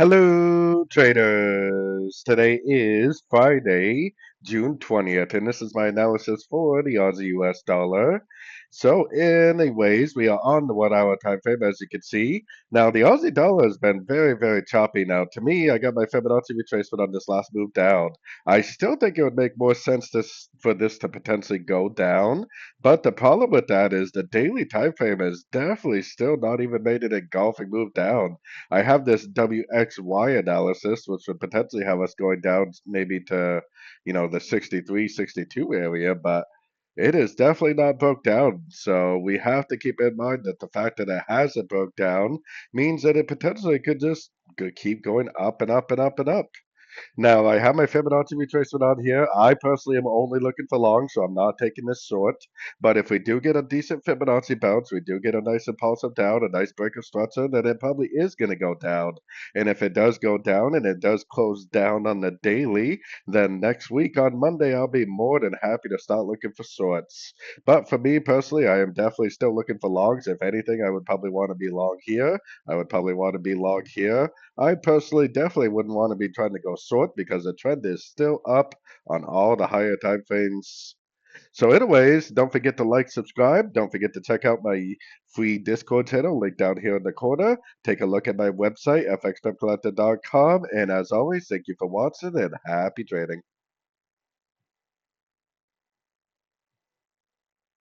Hello, traders. Today is Friday, June 20th, and this is my analysis for the Aussie US dollar. So, anyways, we are on the 1 hour time frame, as you can see. Now, the Aussie dollar has been very, very choppy. Now, to me, I got my Fibonacci retracement on this last move down. I still think it would make more sense for this to potentially go down, but the problem with that is the daily time frame has definitely still not even made an engulfing move down. I have this WXY analysis, which would potentially have us going down maybe to, the 63, 62 area, but it is definitely not broke down. So we have to keep in mind that the fact that it hasn't broke down means that it potentially could just keep going up and up and up and up. Now, I have my Fibonacci retracement on here. I personally am only looking for long, so I'm not taking this short. But if we do get a decent Fibonacci bounce, we do get a nice impulsive down, a nice break of structure, then it probably is going to go down. And if it does go down and it does close down on the daily, then next week on Monday, I'll be more than happy to start looking for shorts. But for me personally, I am definitely still looking for longs. If anything, I would probably want to be long here. I would probably want to be long here. I personally definitely wouldn't want to be trying to go short because the trend is still up on all the higher time frames. So, anyways, don't forget to like, subscribe. Don't forget to check out my free Discord channel, link down here in the corner. Take a look at my website, fxpipcollector.com. And as always, thank you for watching and happy trading.